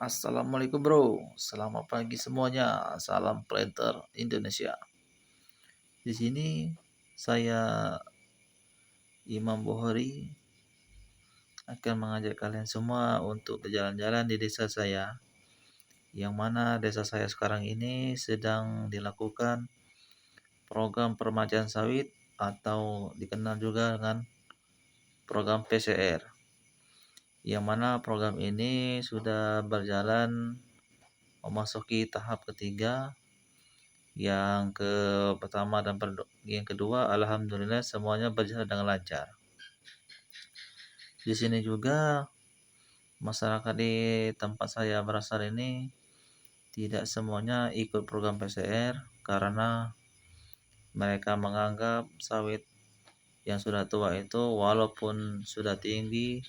Assalamualaikum bro, selamat pagi semuanya. Salam planter Indonesia. Di sini saya Imam Bohori akan mengajak kalian semua untuk berjalan-jalan di desa saya, yang mana desa saya sekarang ini sedang dilakukan program permajaan sawit atau dikenal juga dengan program PCR, yang mana program ini sudah berjalan memasuki tahap ketiga. Yang ke pertama dan yang kedua, alhamdulillah semuanya berjalan dengan lancar. Di sini juga masyarakat di tempat saya berasal ini tidak semuanya ikut program PCR karena mereka menganggap sawit yang sudah tua itu walaupun sudah tinggi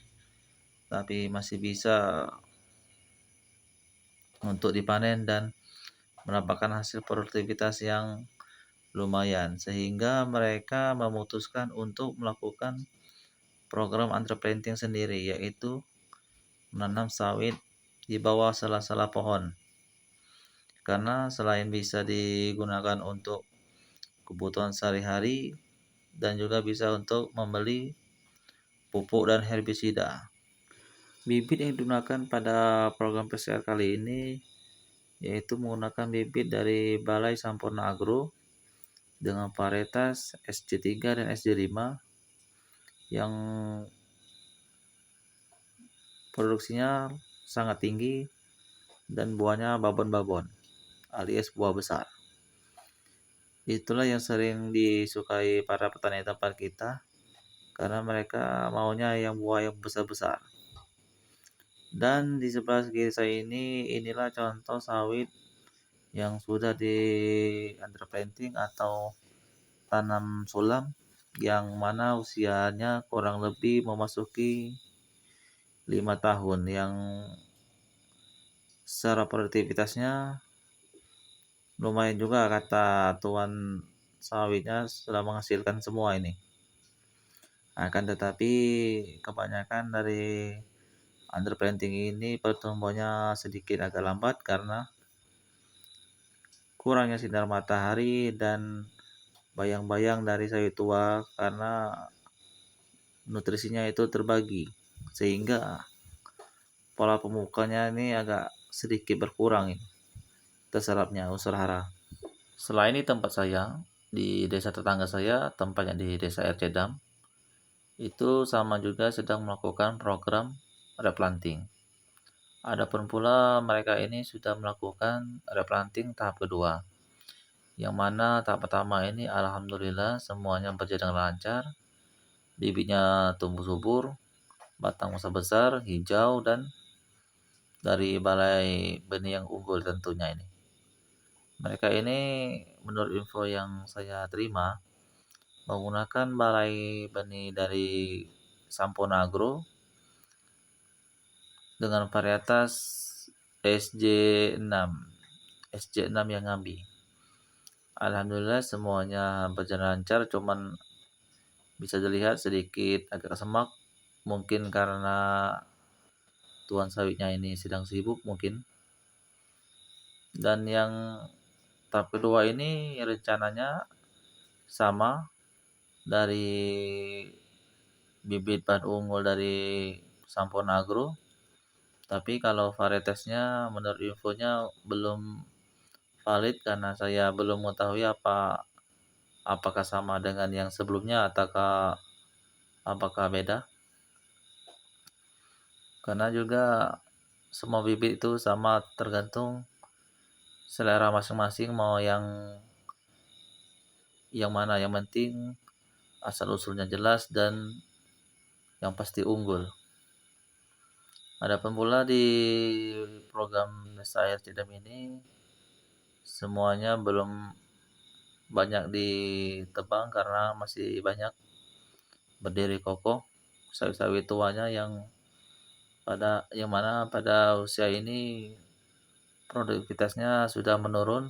tapi masih bisa untuk dipanen dan mendapatkan hasil produktivitas yang lumayan, sehingga mereka memutuskan untuk melakukan program underplanting sendiri, yaitu menanam sawit di bawah sela-sela pohon, karena selain bisa digunakan untuk kebutuhan sehari-hari dan juga bisa untuk membeli pupuk dan herbisida. Bibit yang digunakan pada program PCR kali ini yaitu menggunakan bibit dari Balai Sampurna Agro dengan varietas SC3 dan SC5 yang produksinya sangat tinggi dan buahnya babon-babon alias buah besar. Itulah yang sering disukai para petani tempat kita karena mereka maunya yang buah yang besar-besar. Dan di sebelah kiri saya inilah contoh sawit yang sudah di underplanting atau tanam sulam, yang mana usianya kurang lebih memasuki 5 tahun, yang secara produktivitasnya lumayan juga kata tuan sawitnya sudah menghasilkan semua ini. Akan tetapi kebanyakan dari underplanting ini pertumbuhannya sedikit agak lambat karena kurangnya sinar matahari dan bayang-bayang dari sawit tua, karena nutrisinya itu terbagi sehingga pola pemukanya ini agak sedikit berkurang ini terserapnya unsur hara. Selain di tempat saya, di desa tetangga saya, tempatnya di desa Ercedam, itu sama juga sedang melakukan program replanting. Adapun pula mereka ini sudah melakukan replanting tahap kedua, yang mana tahap pertama ini alhamdulillah semuanya berjalan lancar, bibitnya tumbuh subur, batang besar-besar, hijau, dan dari balai benih yang unggul tentunya ini. Mereka ini menurut info yang saya terima menggunakan balai benih dari Sampurna Agro dengan varietas SJ6 SJ6 yang ngambi. Alhamdulillah semuanya berjalan lancar, cuman bisa dilihat sedikit agak semak, mungkin karena tuan sawitnya ini sedang sibuk mungkin. Dan yang tahap kedua ini rencananya sama, dari bibit bahan unggul dari Sampurna Agro, tapi kalau varietasnya menurut infonya belum valid karena saya belum mengetahui apakah sama dengan yang sebelumnya ataukah apakah beda, karena juga semua bibit itu sama, tergantung selera masing-masing mau yang mana, yang penting asal usulnya jelas dan yang pasti unggul. Adapun pula di program Desa Air Cidem ini semuanya belum banyak ditebang karena masih banyak berdiri kokoh sawit-sawit tuanya yang mana pada usia ini produktivitasnya sudah menurun,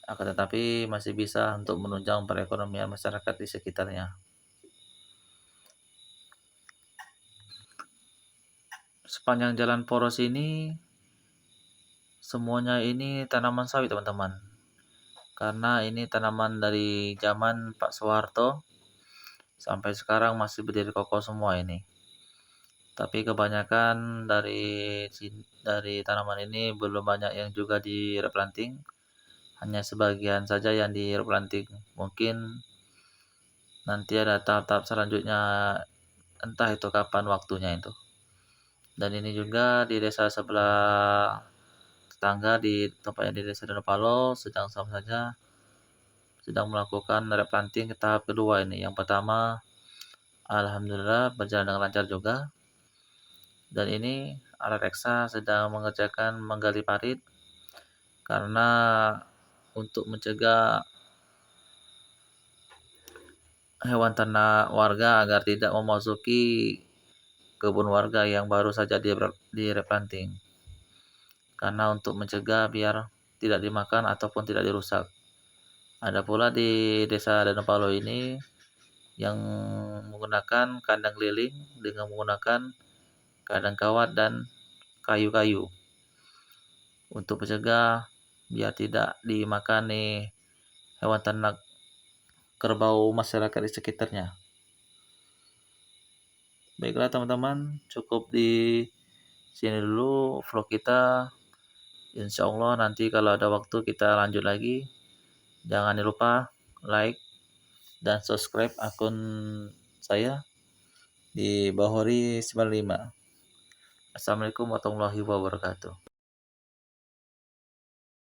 akan tetapi masih bisa untuk menunjang perekonomian masyarakat di sekitarnya. Sepanjang jalan poros ini semuanya ini tanaman sawit teman-teman, karena ini tanaman dari zaman Pak Soeharto sampai sekarang masih berdiri kokoh semua ini. Tapi kebanyakan dari tanaman ini belum banyak yang juga di replanting, hanya sebagian saja yang di replanting. Mungkin nanti ada tahap-tahap selanjutnya, entah itu kapan waktunya itu. Dan ini juga di desa sebelah tetangga, di tempatnya di desa Donopalo sedang sama saja sedang melakukan replanting ke tahap kedua ini. Yang pertama alhamdulillah berjalan dengan lancar juga. Dan ini alat reksa sedang mengerjakan menggali parit, karena untuk mencegah hewan ternak warga agar tidak memasuki kebun warga yang baru saja di replanting. Karena untuk mencegah biar tidak dimakan ataupun tidak dirusak. Ada pula di desa Danau ini yang menggunakan kandang keliling dengan menggunakan kandang kawat dan kayu-kayu untuk mencegah biar tidak dimakan nih hewan ternak kerbau masyarakat di sekitarnya. Baiklah teman-teman, cukup di sini dulu vlog kita. Insya Allah nanti kalau ada waktu kita lanjut lagi. Jangan lupa like dan subscribe akun saya di Bahori 95. Assalamualaikum warahmatullahi wabarakatuh.